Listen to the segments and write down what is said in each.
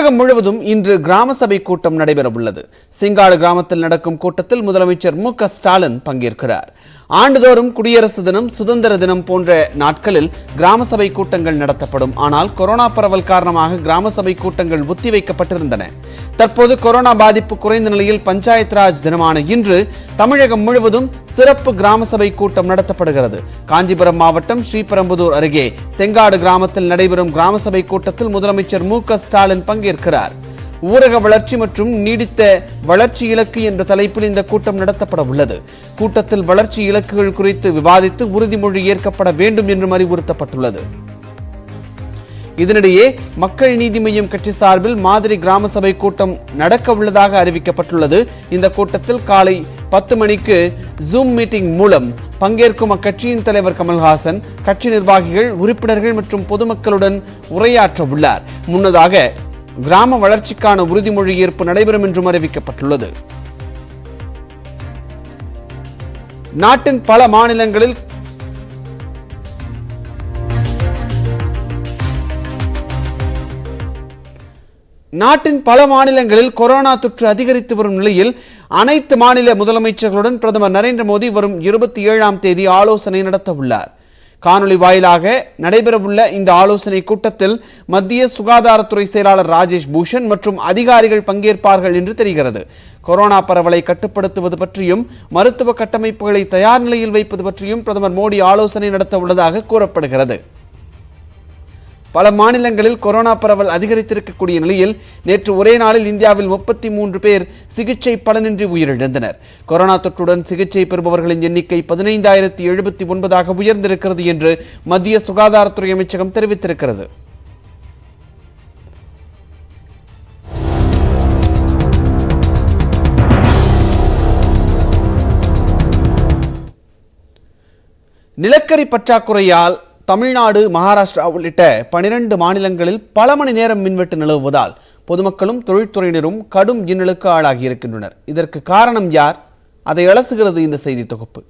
தமிழகம் முழுவதும் இன்று கிராம சபை கூட்டம் நடைபெறவுள்ளது. சிங்காடு கிராமத்தில் நடக்கும் கூட்டத்தில் முதலமைச்சர் மு.க. ஸ்டாலின் பங்கேற்கிறார். ஆண்டுதோறும் குடியரசு தினம், சுதந்திர தினம் போன்ற நாட்களில் கிராம சபை கூட்டங்கள் நடத்தப்படும். ஆனால் கொரோனா பரவல் காரணமாக கிராம சபை கூட்டங்கள் ஒத்திவைக்கப்பட்டிருந்தன. தற்போது கொரோனா பாதிப்பு குறைந்த நிலையில் பஞ்சாயத் ராஜ் தினமான இன்று தமிழகம் முழுவதும் சிறப்பு கிராம சபை கூட்டம் நடத்தப்படுகிறது. காஞ்சிபுரம் மாவட்டம் ஸ்ரீபெரும்புதூர் அருகே செங்காடு கிராமத்தில் நடைபெறும் கிராம சபை கூட்டத்தில் முதலமைச்சர் மு.க. ஸ்டாலின் பங்கேற்கிறார். ஊரக வளர்ச்சி மற்றும் நீடித்த வளர்ச்சி இலக்கு என்ற தலைப்பில் இந்த கூட்டம் நடத்தப்பட உள்ளது. கூட்டத்தில் வளர்ச்சி இலக்குகள் குறித்து விவாதித்து உறுதிமொழி ஏற்கப்பட வேண்டும் என்றும் அறிவுறுத்தப்பட்டுள்ளது. இதனிடையே மக்கள் நீதி மய்யம் கட்சி சார்பில் மாதிரி கிராம சபை கூட்டம் நடக்க உள்ளதாக அறிவிக்கப்பட்டுள்ளது. இந்த கூட்டத்தில் காலை 10 மணிக்கு ஜூம் மீட்டிங் மூலம் பங்கேற்கும் அக்கட்சியின் தலைவர் கமல்ஹாசன் கட்சி நிர்வாகிகள், உறுப்பினர்கள் மற்றும் பொதுமக்களுடன் உரையாற்ற உள்ளார். முன்னதாக கிராம வளர்ச்சிக்கான உறுதிமொழி ஏற்பு நடைபெறும் என்றும் அறிவிக்கப்பட்டுள்ளது. நாட்டின் பல மாநிலங்களில் கொரோனா தொற்று அதிகரித்து வரும் நிலையில் அனைத்து மாநில முதலமைச்சர்களுடன் பிரதமர் நரேந்திர மோடி வரும் 27ஆம் தேதி ஆலோசனை நடத்த உள்ளார். காணொலி வாயிலாக நடைபெறவுள்ள இந்த ஆலோசனை கூட்டத்தில் மத்திய சுகாதாரத்துறை செயலாளர் ராஜேஷ் பூஷன் மற்றும் அதிகாரிகள் பங்கேற்பார்கள் என்று தெரிகிறது. கொரோனா பரவலை கட்டுப்படுத்துவது பற்றியும் மருத்துவ கட்டமைப்புகளை தயார் நிலையில் வைப்பது பற்றியும் பிரதமர் மோடி ஆலோசனை நடத்த உள்ளதாக கூறப்படுகிறது. பல மாநிலங்களில் கொரோனா பரவல் அதிகரித்திருக்கக்கூடிய நிலையில் நேற்று ஒரே நாளில் இந்தியாவில் 33 பேர் சிகிச்சை பலனின்றி உயிரிழந்தனர். கொரோனா தொற்றுடன் சிகிச்சை பெறுபவர்களின் எண்ணிக்கை 15,079ஆக உயர்ந்திருக்கிறது என்று மத்திய சுகாதாரத்துறை அமைச்சகம் தெரிவித்திருக்கிறது. நிலக்கரி பற்றாக்குறையால் தமிழ்நாடு, மகாராஷ்டிரா உள்ளிட்ட 12 மாநிலங்களில் பல மணி நேரம் மின்வெட்டு நிலவுவதால் பொதுமக்களும் தொழில்துறையினரும் கடும் இன்னலுக்கு ஆளாகி இருக்கின்றனர். இதற்கு காரணம் யார்? அதை அலசுகிறது இந்த செய்தி தொகுப்பு.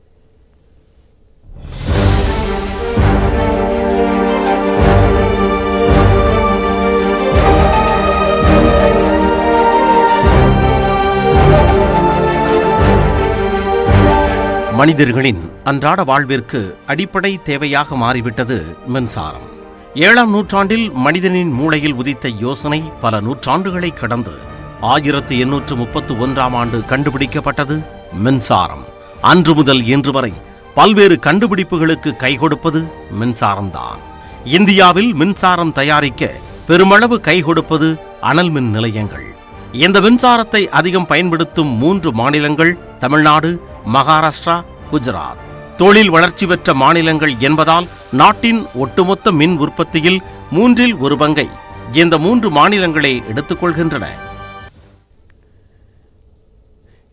மனிதர்களின் அன்றாட வாழ்விற்கு அடிப்படை தேவையாக மாறிவிட்டது மின்சாரம். 7ஆம் நூற்றாண்டில் மனிதனின் மூளையில் உதித்த யோசனை பல நூற்றாண்டுகளை கடந்து 1831ஆம் ஆண்டு கண்டுபிடிக்கப்பட்டது மின்சாரம். அன்று முதல் இன்று வரை பல்வேறு கண்டுபிடிப்புகளுக்கு கை கொடுப்பது மின்சாரம்தான். இந்தியாவில் மின்சாரம் தயாரிக்க பெருமளவு கை கொடுப்பது அனல் மின் நிலையங்கள். இந்த மின்சாரத்தை அதிகம் பயன்படுத்தும் 3 மாநிலங்கள் தமிழ்நாடு, மகாராஷ்டிரா, குஜராத். தொழில் வளர்ச்சி பெற்ற மாநிலங்கள் என்பதால் நாட்டின் ஒட்டுமொத்த மின் உற்பத்தியில் 1/3 பங்கை இந்த 3 மாநிலங்களே எடுத்துக்கொள்கின்றன.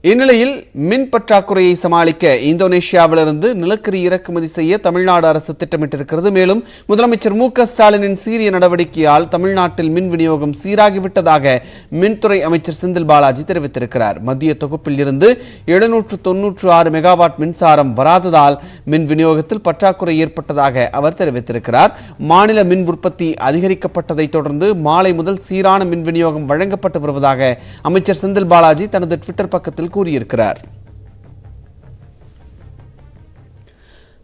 இந்நிலையில் மின் பற்றாக்குறையை சமாளிக்க இந்தோனேஷியாவிலிருந்து நிலக்கரி இறக்குமதி செய்ய தமிழ்நாடு அரசு திட்டமிட்டிருக்கிறது. மேலும் முதலமைச்சர் மு.க. ஸ்டாலினின் சீரிய நடவடிக்கையால் தமிழ்நாட்டில் மின் விநியோகம் சீராகிவிட்டதாக மின்துறை அமைச்சர் செந்தில் பாலாஜி தெரிவித்திருக்கிறார். மத்திய தொகுப்பில் இருந்து 796 மெகாவாட் மின்சாரம் வராததால் மின் விநியோகத்தில் பற்றாக்குறை ஏற்பட்டதாக அவர் தெரிவித்திருக்கிறார். மாநில மின் உற்பத்தி அதிகரிக்கப்பட்டதை தொடர்ந்து மாலை முதல் சீரான மின் விநியோகம் வழங்கப்பட்டு வருவதாக அமைச்சர் செந்தில் பாலாஜி தனது ட்விட்டர் பக்கத்தில் கூறியிருக்கிறார்.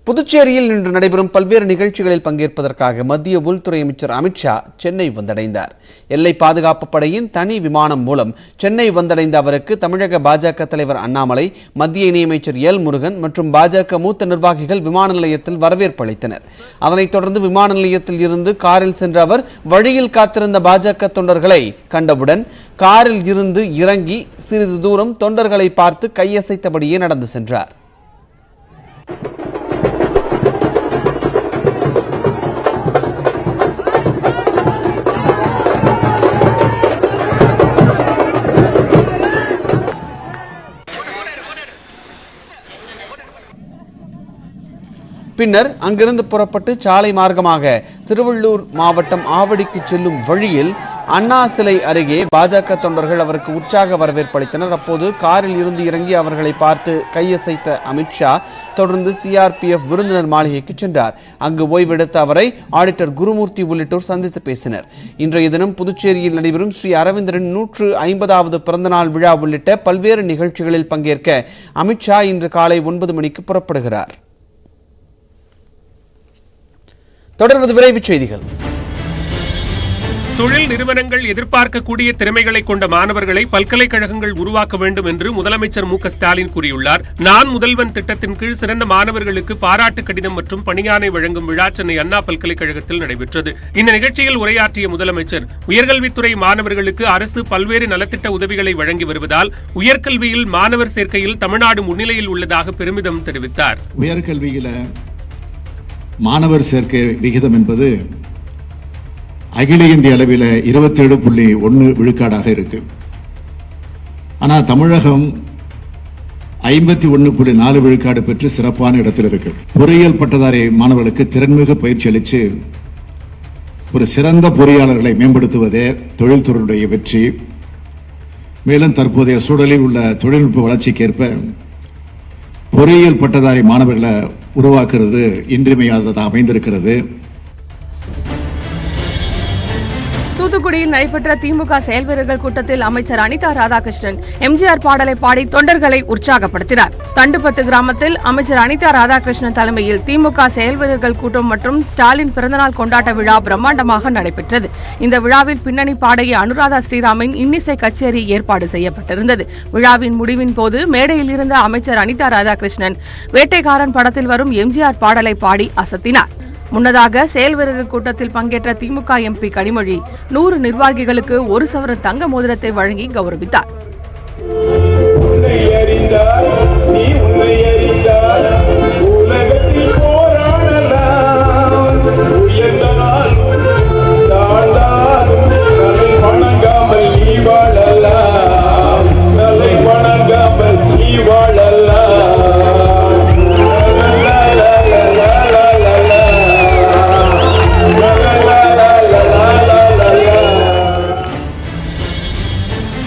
புதுச்சேரியில் இன்று நடைபெறும் பல்வேறு நிகழ்ச்சிகளில் பங்கேற்பதற்காக மத்திய உள்துறை அமைச்சர் அமித்ஷா சென்னை வந்தடைந்தார். எல்லை பாதுகாப்பு படையின் தனி விமானம் மூலம் சென்னை வந்தடைந்த அவருக்கு தமிழக பாஜக தலைவர் அண்ணாமலை, மத்திய இணையமைச்சர் எல் முருகன் மற்றும் பாஜக மூத்த நிர்வாகிகள் விமான நிலையத்தில் வரவேற்பு அளித்தனர். அதனைத் தொடர்ந்து விமான நிலையத்தில் இருந்து காரில் சென்ற அவர் வழியில் காத்திருந்த பாஜக தொண்டர்களை கண்டவுடன் காரில் இருந்து இறங்கி சிறிது தூரம் தொண்டர்களை பார்த்து கையசைத்தபடியே நடந்து சென்றார். பின்னர் அங்கிருந்து புறப்பட்டு சாலை மார்க்கமாக திருவள்ளூர் மாவட்டம் ஆவடிக்கு செல்லும் வழியில் அண்ணா சிலை அருகே பாஜக தொண்டர்கள் அவருக்கு உற்சாக வரவேற்பு அளித்தனர். அப்போது காரில் இருந்து இறங்கி அவர்களை பார்த்து கையசைத்த அமித்ஷா தொடர்ந்து சிஆர்பிஎஃப் விருந்தினர் மாளிகைக்கு சென்றார். அங்கு ஓய்வெடுத்த அவரை ஆடிட்டர் குருமூர்த்தி உள்ளிட்டோர் சந்தித்து பேசினர். இன்றைய தினம் புதுச்சேரியில் நடைபெறும் ஸ்ரீ அரவிந்தரின் 150வது பிறந்தநாள் விழா உள்ளிட்ட பல்வேறு நிகழ்ச்சிகளில் பங்கேற்க அமித்ஷா இன்று காலை 9 மணிக்கு புறப்படுகிறார். தொடர்வது விரைவுச் செய்திகள். தொழில் நிறுவனங்கள் எதிர்பார்க்கக்கூடிய திறமைகளை கொண்ட மாணவர்களை பல்கலைக்கழகங்கள் உருவாக்க வேண்டும் என்று முதலமைச்சர் மு க ஸ்டாலின் கூறியுள்ளார். நான் முதல்வன் திட்டத்தின் கீழ் சிறந்த மாணவர்களுக்கு பாராட்டு கடிதம் மற்றும் பணியாணை வழங்கும் விழா சென்னை அண்ணா பல்கலைக்கழகத்தில் நடைபெற்றது. இந்த நிகழ்ச்சியில் உரையாற்றிய முதலமைச்சர் உயர்கல்வித்துறை மாணவர்களுக்கு அரசு பல்வேறு நலத்திட்ட உதவிகளை வழங்கி வருவதால் உயர்கல்வியில் மாணவர் சேர்க்கையில் தமிழ்நாடு முன்னிலையில் உள்ளதாக பெருமிதம் தெரிவித்தார். உயர்கல்வியில மாணவர் சேர்க்கை விகிதம் என்பது அகில இந்திய அளவில் 27.1 விழுக்காடாக இருக்கு. ஆனால் தமிழகம் 51.4 விழுக்காடு பெற்று சிறப்பான இடத்தில் இருக்கு. பொறியியல் பட்டதாரி மாணவர்களுக்கு திறன்மிகு பயிற்சி அளித்து ஒரு சிறந்த பொறியாளர்களை மேம்படுத்துவதே தொழில்துறையுடைய வெற்றி. மேலும் தற்போதைய சூழலில் உள்ள தொழில்நுட்ப வளர்ச்சிக்கேற்ப பொறியியல் பட்டதாரி மாணவர்களை உருவாக்குறது இன்றியமையாததாக அமைந்திருக்கிறது. தூத்துக்குடியில் நடைபெற்ற திமுக செயல் வீரர்கள் கூட்டத்தில் அமைச்சர் அனிதா ராதாகிருஷ்ணன் எம்ஜிஆர் பாடலை பாடி தொண்டர்களை உற்சாகப்படுத்தினார். தண்டுபத்து கிராமத்தில் அமைச்சர் அனிதா ராதாகிருஷ்ணன் தலைமையில் திமுக செயல் வீரர்கள் கூட்டம் மற்றும் ஸ்டாலின் பிறந்தநாள் கொண்டாட்ட விழா பிரம்மாண்டமாக நடைபெற்றது. இந்த விழாவில் பின்னணி பாடகி அனுராதா ஸ்ரீராமின் இன்னிசை கச்சேரி ஏற்பாடு செய்யப்பட்டிருந்தது. விழாவின் முடிவின் போது மேடையில் இருந்த அமைச்சர் அனிதா ராதாகிருஷ்ணன் வேட்டைக்காரன் படத்தில் வரும் எம்ஜிஆர் பாடலை பாடி அசத்தினார். முன்னதாக செயல் வீரர்கள் கூட்டத்தில் பங்கேற்ற திமுக எம்பி கனிமொழி 100 நிர்வாகிகளுக்கு 1 சவரன் தங்க மோதிரத்தை வழங்கி கௌரவித்தார்.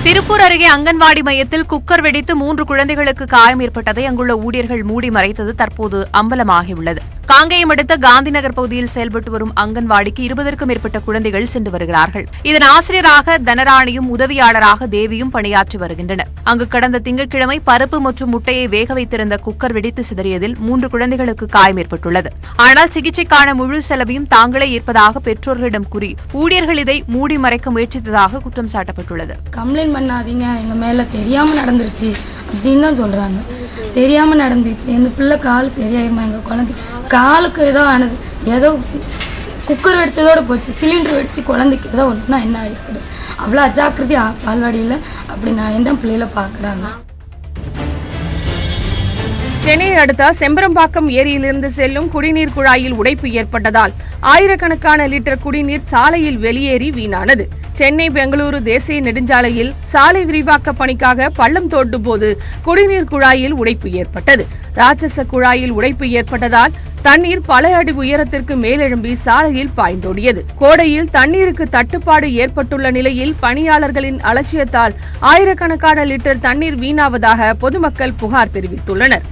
திருப்பூர் அருகே அங்கன்வாடி மையத்தில் குக்கர் வெடித்து 3 குழந்தைகளுக்கு காயம் ஏற்பட்டதை அங்குள்ள ஊழியர்கள் மூடி மறைத்தது தற்போது அம்பலமாகியுள்ளது. காங்கேயம் அடுத்த காந்திநகர் பகுதியில் செயல்பட்டு வரும் அங்கன்வாடிக்கு 20க்கும் மேற்பட்ட குழந்தைகள் சென்று வருகிறார்கள். இதன் ஆசிரியராக தனராணியும் உதவியாளராக தேவியும் பணியாற்றி வருகின்றனர். அங்கு கடந்த திங்கட்கிழமை பருப்பு மற்றும் முட்டையை வேக வைத்திருந்த குக்கர் வெடித்து சிதறியதில் 3 குழந்தைகளுக்கு காயம் ஏற்பட்டுள்ளது. ஆனால் சிகிச்சைக்கான முழு செலவையும் தாங்களே ஏற்பதாக பெற்றோர்களிடம் கூறி ஊழியர்கள் இதை மூடி மறைக்க முயற்சித்ததாக குற்றம் சாட்டப்பட்டுள்ளது. கம்ப்ளைண்ட் பண்ணாதீங்க, எங்க மேல தெரியாம நடந்துருச்சு அப்படின்னு தான் சொல்றாங்க. தெரியாம நடந்து எங்க பிள்ளை கால் சரியாயிருமா, எங்க குழந்தை காலுக்கு ஏதோ ஆனது, ஏதோ குக்கர் வெடிச்சதோட போச்சு, சிலிண்டர் வெடிச்சு குழந்தைக்கு ஏதோ ஒன்றுனா என்ன ஆயிருக்குது. அவ்வளோ அஜாக்கிரதை பால்வாடியில் அப்படி நான் என்ன பிள்ளையில பார்க்குறாங்க. சென்னையை அடுத்த செம்பரம்பாக்கம் ஏரியிலிருந்து செல்லும் குடிநீர் குழாயில் உடைப்பு ஏற்பட்டதால் ஆயிரக்கணக்கான லிட்டர் குடிநீர் சாலையில் வெளியேறி வீணானது. சென்னை பெங்களூரு தேசிய நெடுஞ்சாலையில் சாலை விரிவாக்க பணிக்காக பள்ளம் தோண்டும் போது குடிநீர் குழாயில் உடைப்பு ஏற்பட்டது. ராட்சச குழாயில் உடைப்பு ஏற்பட்டதால் தண்ணீர் பல அடி உயரத்திற்கு மேலெழும்பி சாலையில் பாய்ந்தோடியது. கோடையில் தண்ணீருக்கு தட்டுப்பாடு ஏற்பட்டுள்ள நிலையில் பணியாளர்களின் அலட்சியத்தால் ஆயிரக்கணக்கான லிட்டர் தண்ணீர் வீணாவதாக பொதுமக்கள் புகார் தெரிவித்துள்ளனர்.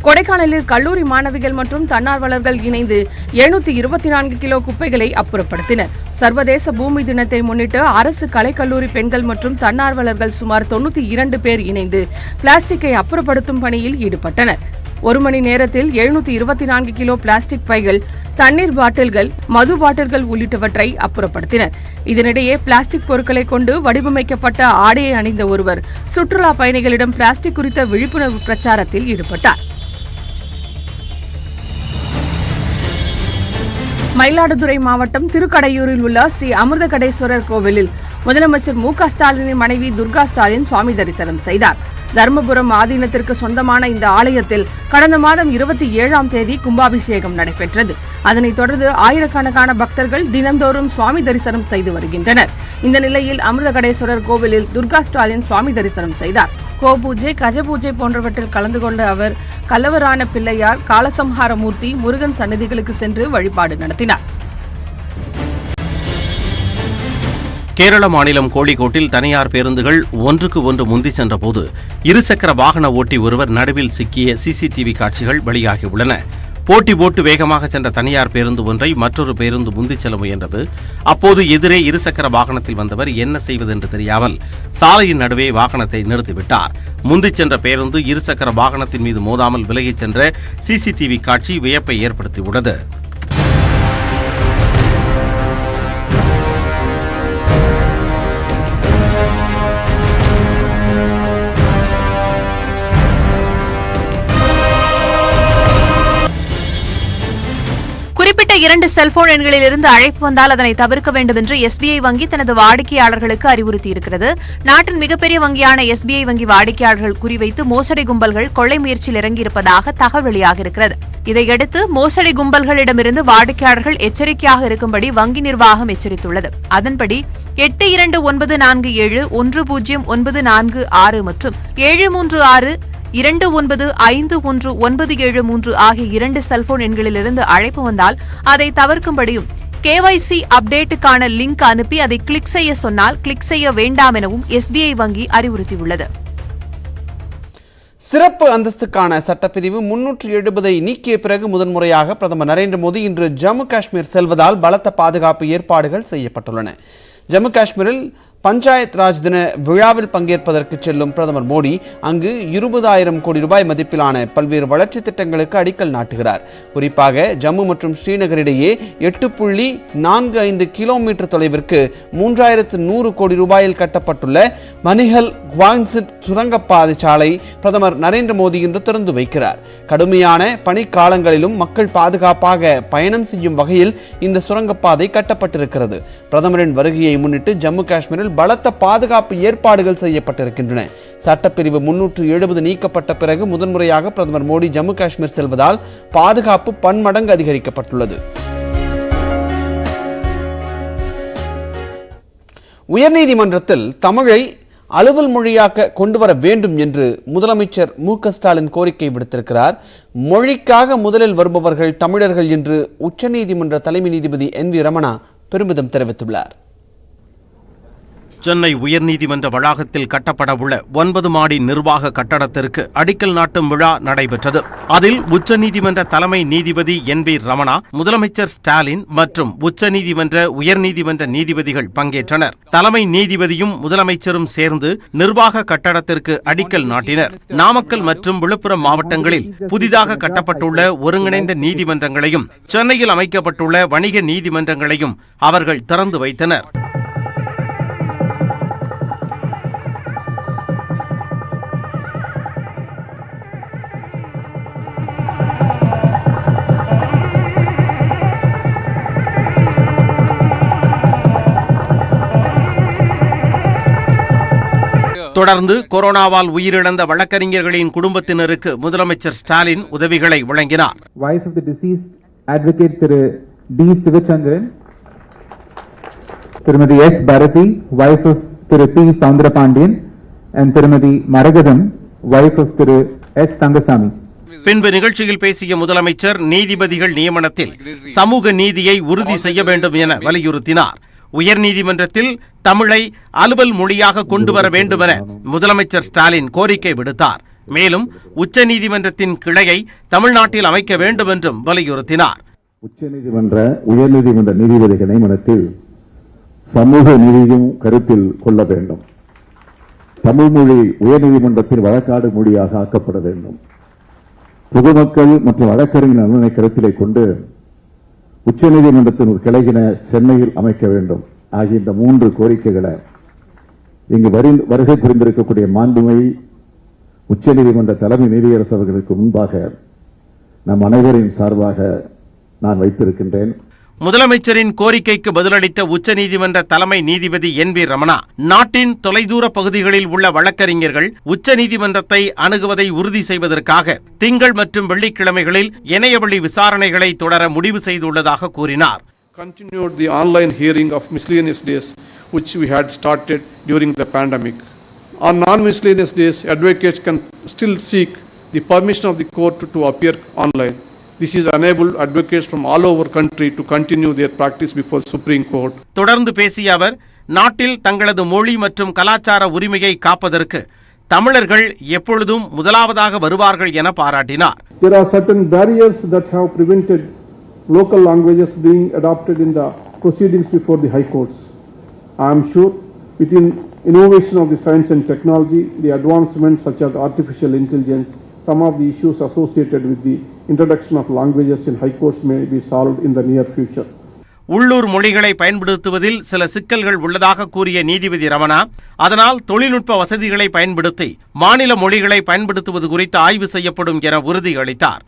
கொடைக்கானலில் கல்லூரி மாணவிகள் மற்றும் தன்னார்வலர்கள் இணைந்து 724 கிலோ குப்பைகளை அப்புறப்படுத்தினர். சர்வதேச பூமி தினத்தை முன்னிட்டு அரசு கலைக்கல்லூரி பெண்கள் மற்றும் தன்னார்வலர்கள் சுமார் 92 பேர் இணைந்து பிளாஸ்டிக்கை அப்புறப்படுத்தும் பணியில் ஈடுபட்டனர். 1 மணி நேரத்தில் 724 கிலோ பிளாஸ்டிக் பைகள், தண்ணீர் பாட்டில்கள், மது பாட்டில்கள் உள்ளிட்டவற்றை அப்புறப்படுத்தினர். இதனிடையே பிளாஸ்டிக் பொருட்களை கொண்டு வடிவமைக்கப்பட்ட ஆடையை அணிந்த ஒருவர் சுற்றுலா பயணிகளிடம் பிளாஸ்டிக் குறித்த விழிப்புணர்வு பிரச்சாரத்தில் ஈடுபட்டார். மயிலாடுதுறை மாவட்டம் திருக்கடையூரில் உள்ள ஸ்ரீ அமிர்தகடேஸ்வரர் கோவிலில் முதலமைச்சர் மு க ஸ்டாலினின் மனைவி துர்கா ஸ்டாலின் சுவாமி தரிசனம் செய்தார். தர்மபுரம் ஆதீனத்திற்கு சொந்தமான இந்த ஆலயத்தில் கடந்த மாதம் 27ஆம் தேதி கும்பாபிஷேகம் நடைபெற்றது. அதனைத் தொடர்ந்து ஆயிரக்கணக்கான பக்தர்கள் தினந்தோறும் சுவாமி தரிசனம் செய்து வருகின்றனர். இந்த நிலையில் அமிர்தகடேஸ்வரர் கோவிலில் துர்கா ஸ்டாலின் சுவாமி தரிசனம் செய்தார். கோபூஜை, கஜபூஜை போன்றவற்றில் கலந்து கொண்ட அவர் கலவரான பிள்ளையார், காலசம்ஹாரமூர்த்தி, முருகன் சன்னதிகளுக்கு சென்று வழிபாடு நடத்தினார். கேரள மாநிலம் கோழிக்கோட்டில் தனியார் பேருந்துகள் ஒன்றுக்கு ஒன்று முந்தி சென்றபோது இருசக்கர வாகன ஓட்டி ஒருவர் நடுவில் சிக்கிய சிசிடிவி காட்சிகள் வெளியாகியுள்ளன. போட்டி போட்டு வேகமாக சென்ற தனியார் பேருந்து ஒன்றை மற்றொரு பேருந்து முந்திச் செல்ல முயன்றது. அப்போது எதிரே இருசக்கர வாகனத்தில் வந்தவர் என்ன செய்வது என்று தெரியாமல் சாலையின் நடுவே வாகனத்தை நிறுத்திவிட்டார். முந்திச் சென்ற பேருந்து இருசக்கர வாகனத்தின் மீது மோதாமல் விலகிச் சென்ற சிசிடிவி காட்சி வியப்பை ஏற்படுத்தியுள்ளது. குறிப்பிட்ட 2 செல்போன் எண்களில் இருந்து அழைப்பு வந்தால் அதனை தவிர்க்க வேண்டும் என்று எஸ்பிஐ வங்கி தனது வாடிக்கையாளர்களுக்கு அறிவுறுத்தியிருக்கிறது. நாட்டின் மிகப்பெரிய வங்கியான எஸ்பிஐ வங்கி வாடிக்கையாளர்கள் குறிவைத்து மோசடி கும்பல்கள் கொள்ளை முயற்சியில் இறங்கியிருப்பதாக தகவல் வெளியாகியிருக்கிறது. இதையடுத்து மோசடி கும்பல்களிடமிருந்து வாடிக்கையாளர்கள் எச்சரிக்கையாக இருக்கும்படி வங்கி நிர்வாகம் எச்சரித்துள்ளது. அதன்படி 8297109446 மற்றும் 736295193 ஆகிய 2 செல்போன் எண்களிலிருந்து அழைப்பு வந்தால் அதை தவிர்க்கும்படியும், KYC அப்டேட்டுக்கான லிங்க் அனுப்பி அதை கிளிக் செய்ய சொன்னால் கிளிக் செய்ய வேண்டாம் எனவும் எஸ்பிஐ வங்கி அறிவுறுத்தியுள்ளது. சிறப்பு அந்தஸ்துக்கான சட்டப்பிரிவு 370 நீக்கிய பிறகு முதன்முறையாக பிரதமர் நரேந்திர மோடி இன்று ஜம்மு காஷ்மீர் செல்வதால் பலத்த பாதுகாப்பு ஏற்பாடுகள் செய்யப்பட்டுள்ளன. ஜம்மு காஷ்மீரில் பஞ்சாயத் ராஜ் தின விழாவில் பங்கேற்பதற்கு செல்லும் பிரதமர் மோடி அங்கு 20,000 கோடி ரூபாய் மதிப்பிலான பல்வேறு வளர்ச்சி திட்டங்களுக்கு அடிக்கல் நாட்டுகிறார். குறிப்பாக ஜம்மு மற்றும் ஸ்ரீநகர் இடையே 8.45 கிலோமீட்டர் தொலைவிற்கு 3,100 கோடி ரூபாயில் கட்டப்பட்டுள்ள மணிஹல் குவாங்சிட் சுரங்கப்பாதை சாலை பிரதமர் நரேந்திர மோடி இன்று திறந்து வைக்கிறார். கடுமையான பனிக்காலங்களிலும் மக்கள் பாதுகாப்பாக பயணம் செய்யும் வகையில் இந்த சுரங்கப்பாதை கட்டப்பட்டிருக்கிறது. பிரதமரின் வருகையை முன்னிட்டு ஜம்மு காஷ்மீரில் பலத்த பாதுகாப்பு ஏற்பாடுகள் செய்யப்பட்டிருக்கின்றன. சட்டப்பிரிவு 370 நீக்கப்பட்ட பிறகு முதன்முறையாக பிரதமர் மோடி ஜம்மு காஷ்மீர் செல்வதால் பாதுகாப்பு பன்மடங்கு அதிகரிக்கப்பட்டுள்ளது. உயர்நீதிமன்றத்தில் தமிழை அலுவல் மொழியாக்க கொண்டுவர வேண்டும் என்று முதலமைச்சர் மு.க.ஸ்டாலின் கோரிக்கை விடுத்திருக்கிறார். மொழிக்காக முதலில் வருபவர்கள் தமிழர்கள் என்று உச்சநீதிமன்ற தலைமை நீதிபதி NV ரமணா பெருமிதம் தெரிவித்துள்ளார். சென்னை உயர்நீதிமன்ற வளாகத்தில் கட்டப்படவுள்ள 9 மாடி நிர்வாக கட்டடத்திற்கு அடிக்கல் நாட்டும் விழா நடைபெற்றது. அதில் உச்சநீதிமன்ற தலைமை நீதிபதி NV ரமணா, முதலமைச்சர் ஸ்டாலின் மற்றும் உச்சநீதிமன்ற உயர்நீதிமன்ற நீதிபதிகள் பங்கேற்றனர். தலைமை நீதிபதியும் முதலமைச்சரும் சேர்ந்து நிர்வாக கட்டடத்திற்கு அடிக்கல் நாட்டினர். நாமக்கல் மற்றும் விழுப்புரம் மாவட்டங்களில் புதிதாக கட்டப்பட்டுள்ள ஒருங்கிணைந்த நீதிமன்றங்களையும் சென்னையில் அமைக்கப்பட்டுள்ள வணிக நீதிமன்றங்களையும் அவர்கள் திறந்து வைத்தனர். தொடர்ந்து கொரோனாவால் உயிரிழந்த வழக்கறிஞர்களின் குடும்பத்தினருக்கு முதலமைச்சர் ஸ்டாலின் உதவிகளை வழங்கினார். Wife of the deceased advocate Thiru D. Sivachandran, திருமதி S. Bharathi, wife of Thiru P. Soundarapandian, and திருமதி மரகதம், wife of Thiru S. Thangasamy. பின்பு நிகழ்ச்சியில் பேசிய முதலமைச்சர் நீதிபதிகள் நியமனத்தில் சமூக நீதியை உறுதி செய்ய வேண்டும் என வலியுறுத்தினார். உயர்நீதிமன்றத்தில் தமிழை அலுவல் மொழியாக கொண்டு வர வேண்டும் என முதலமைச்சர் ஸ்டாலின் கோரிக்கை விடுத்தார். மேலும் உச்சநீதிமன்றத்தின் கிளையை தமிழ்நாட்டில் அமைக்க வேண்டும் என்றும் வலியுறுத்தினார். உச்சநீதிமன்ற உயர்நீதிமன்ற நீதிபதிகள் நியமனத்தில் சமூக நீதியும் கருத்தில் கொள்ள வேண்டும். தமிழ் மொழி உயர்நீதிமன்றத்தில் வழக்காடு மொழியாக ஆக்கப்பட வேண்டும். பொதுமக்கள் மற்றும் வழக்கறிஞர் நலனை கருத்திலே கொண்டு உச்சநீதிமன்றத்தின் ஒரு கிளையின சென்னையில் அமைக்க வேண்டும் ஆகிய இந்த 3 கோரிக்கைகளை இங்கு வருகை புரிந்திருக்கக்கூடிய மாண்புமிகு உச்சநீதிமன்ற தலைமை நீதியரசர்களுக்கு முன்பாக நம் அனைவரின் சார்பாக நான் வைத்திருக்கின்றேன். முதலமைச்சரின் கோரிக்கைக்கு பதிலளித்த உச்சநீதிமன்ற தலைமை நீதிபதி NV ரமணா, நாட்டின் தொலைதூர பகுதிகளில் உள்ள வழக்கறிஞர்கள் உச்சநீதிமன்றத்தை அணுகுவதை உறுதி செய்வதற்காக திங்கள் மற்றும் வெள்ளிக்கிழமைகளில் இணையவழி விசாரணைகளை தொடர முடிவு செய்துள்ளதாக கூறினார். Continued the online hearing of miscellaneous days which we had started during the pandemic. On non-miscellaneous days, advocates can still seek the permission of the court to appear online. This is enabled advocates from all over country to continue their practice before Supreme Court. தொடர்ந்து பேசிய அவர், நாட்டில் தங்களது மொழி மற்றும் கலாச்சார உரிமையை காப்பதற்கு தமிழர்கள் எப்பொழுதும் முதலாவதாக வருவார்கள் என பாராட்டினார். There are certain barriers that have prevented local languages being adopted in the proceedings before the high courts. I am sure within innovation of the science and technology, the advancements such as artificial intelligence, some of the issues associated with the introduction of languages in high courts may be solved in the near future. உள்ளூர் மொழிகளை பயன்படுத்துவதில் சில சிக்கல்கள் உள்ளதாக கூறிய நீதிபதி ரமணா, அதனால் தொழில்நுட்ப வசதிகளை பயன்படுத்தி மாநில மொழிகளை பயன்படுத்துவது குறித்து ஆய்வு செய்யப்படும் என உறுதியளித்தார்.